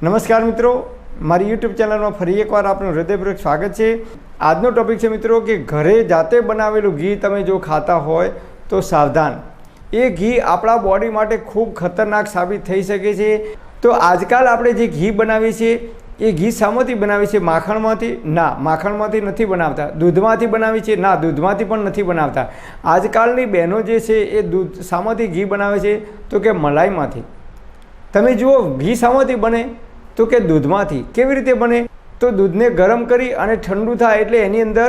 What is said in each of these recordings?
નમસ્કાર મિત્રો, મારી યુટ્યુબ ચેનલમાં ફરી એકવાર આપનું હૃદયપૂર્વક સ્વાગત છે। આજનો ટોપિક છે મિત્રો કે ઘરે જાતે બનાવેલું ઘી તમે જો ખાતા હોય તો સાવધાન, એ ઘી આપણા બોડી માટે ખૂબ ખતરનાક સાબિત થઈ શકે છે। તો આજકાલ આપણે જે ઘી બનાવીએ છીએ એ ઘી શામાંથી બનાવીએ છીએ? માખણમાંથી? ના, માખણમાંથી નથી બનાવતા। દૂધમાંથી બનાવીએ છીએ? ના, દૂધમાંથી પણ નથી બનાવતા। આજકાલની બહેનો જે છે એ દૂધ શામાંથી ઘી બનાવે છે? તો કે મલાઈમાંથી। તમે જુઓ ઘી શામાંથી બને? તો કે દૂધમાંથી। કેવી રીતે બને? તો દૂધને ગરમ કરી અને ઠંડુ થાય એટલે એની અંદર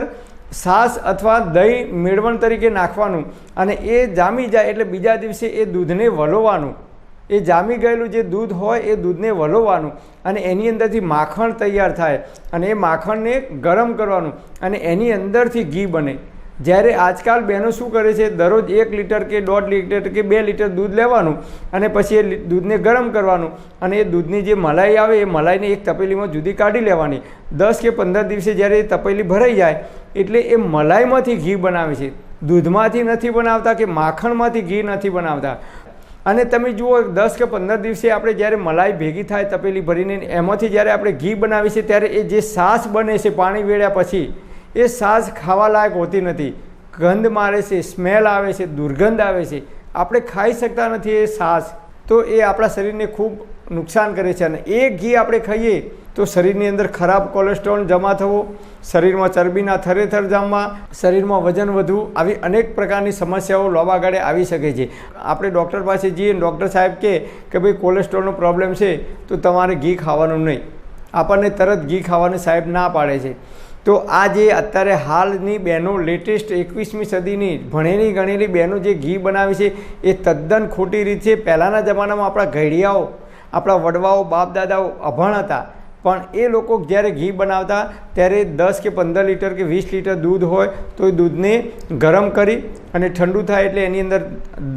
છાશ અથવા દહીં મેળવણ તરીકે નાખવાનું અને એ જામી જાય એટલે બીજા દિવસે એ દૂધને વલોવાનું। એ જામી ગયેલું જે દૂધ હોય એ દૂધને વલોવાનું અને એની અંદરથી માખણ તૈયાર થાય અને એ માખણને ગરમ કરવાનું અને એની અંદરથી ઘી બને। જ્યારે આજકાલ બહેનો શું કરે છે, દરરોજ 1 લીટર કે 1.5 લીટર કે 2 લીટર દૂધ લેવાનું અને પછી એ દૂધને ગરમ કરવાનું અને એ દૂધની જે મલાઈ આવે એ મલાઈને એક તપેલીમાં જુદી કાઢી લેવાની। 10 કે 15 દિવસે જ્યારે એ તપેલી ભરાઈ જાય એટલે એ મલાઈમાંથી ઘી બનાવે છે, દૂધમાંથી નથી બનાવતા કે માખણમાંથી ઘી નથી બનાવતા। અને તમે જુઓ 10 કે 15 દિવસે આપણે જ્યારે મલાઈ ભેગી થાય તપેલી ભરીને એમાંથી જ્યારે આપણે ઘી બનાવીએ છીએ ત્યારે એ જે છાશ બને છે પાણી વેળ્યા પછી એ છાશ ખાવા લાયક હોતી નથી, ગંધ મારે છે, સ્મેલ આવે છે, દુર્ગંધ આવે છે, આપણે ખાઈ શકતા નથી એ છાશ। તો એ આપણા શરીરને ખૂબ નુકસાન કરે છે અને એ ઘી આપણે ખાઈએ તો શરીરની અંદર ખરાબ કોલેસ્ટ્રોલ જમા થવો, શરીરમાં ચરબીના થરેથર જામવા, શરીરમાં વજન વધવું, આવી અનેક પ્રકારની સમસ્યાઓ લાંબા ગાળે આવી શકે છે। આપણે ડૉક્ટર પાસે જઈએ, ડૉક્ટર સાહેબ કહે કે ભાઈ કોલેસ્ટ્રોલનો પ્રોબ્લેમ છે તો તમારે ઘી ખાવાનું નહીં, આપણને તરત ઘી ખાવાની સાહેબ ના પાડે છે। તો આ જે અત્યારે હાલની બહેનો લેટેસ્ટ 21મી સદીની ભણેલી ગણેલી બહેનો જે ઘી બનાવે છે એ તદ્દન ખોટી રીત છે। પહેલાંના જમાનામાં આપણા ઘડિયાઓ, આપણા વડવાઓ, બાપ દાદાઓ અભણ હતા પણ એ લોકો જ્યારે ઘી બનાવતા ત્યારે 10 કે 15 લીટર કે 20 લીટર દૂધ હોય તો એ દૂધને ગરમ કરી અને ઠંડુ થાય એટલે એની અંદર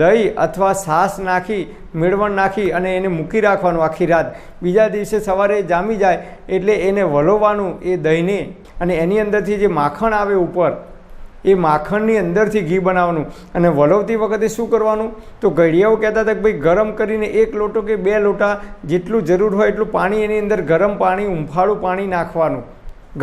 દહીં અથવા છાશ નાખી મેળવણ નાખી અને એને મૂકી રાખવાનું આખી રાત। બીજા દિવસે સવારે જામી જાય એટલે એને વલોવાનું એ દહીંને અને એની અંદરથી જે માખણ આવે ઉપર એ માખણની અંદરથી ઘી બનાવવાનું અને વલોવતી વખતે શું કરવાનું? તો ઘડિયાઓ કહેતા હતા કે ભાઈ ગરમ કરીને 1 લોટો કે 2 લોટા જેટલું જરૂર હોય એટલું પાણી એની અંદર ગરમ પાણી, ઉંફાળું પાણી નાખવાનું,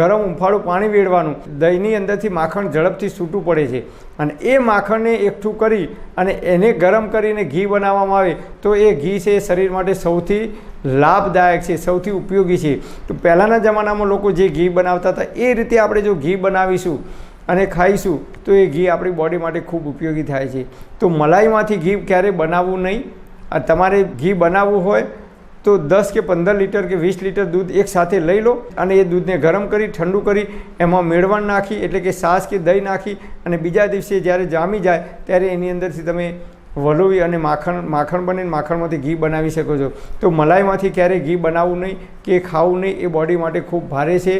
ગરમ ઉંફાળું પાણી વેડવાનું। દહીંની અંદરથી માખણ ઝડપથી છૂટું પડે છે અને એ માખણને એકઠું કરી અને એને ગરમ કરીને ઘી બનાવવામાં આવે તો એ ઘી છે એ શરીર માટે સૌથી લાભદાયક છે, સૌથી ઉપયોગી છે। તો પહેલાંના જમાનામાં લોકો જે ઘી બનાવતા હતા એ રીતે આપણે જો ઘી બનાવીશું અને ખાઈશું તો એ ઘી આપણી બોડી માટે ખૂબ ઉપયોગી થાય છે। તો મલાઈમાંથી ઘી ક્યારેય બનાવવું નહીં। તમારે ઘી બનાવવું હોય તો 10 કે 15 લીટર કે 20 લીટર દૂધ એકસાથે લઈ લો અને એ દૂધને ગરમ કરી ઠંડુ કરી એમાં મેળવણ નાખી એટલે કે છાશ કે દહીં નાખી અને બીજા દિવસે જ્યારે જામી જાય ત્યારે એની અંદરથી તમે વલોવી અને માખણ બને, માખણમાંથી ઘી બનાવી શકો છો। તો મલાઈમાંથી ક્યારેય ઘી બનાવવું નહીં કે ખાવું નહીં, એ બોડી માટે ખૂબ ભારે છે।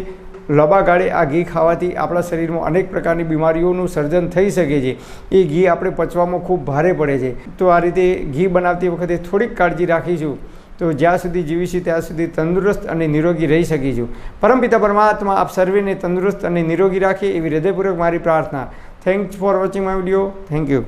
લાંબા ગાળે આ ઘી ખાવાથી આપણા શરીરમાં અનેક પ્રકારની બીમારીઓનું સર્જન થઈ શકે છે। એ ઘી આપણે પચવામાં ખૂબ ભારે પડે છે। તો આ રીતે ઘી બનાવતી વખતે થોડીક કાળજી રાખીશું તો જ્યાં સુધી જીવીશું ત્યાં સુધી તંદુરસ્ત અને નિરોગી રહી શકીશું। પરમપિતા પરમાત્મા આપ સર્વેને તંદુરસ્ત અને નિરોગી રાખે એવી હૃદયપૂર્વક મારી પ્રાર્થના। Thanks for watching my video. Thank you.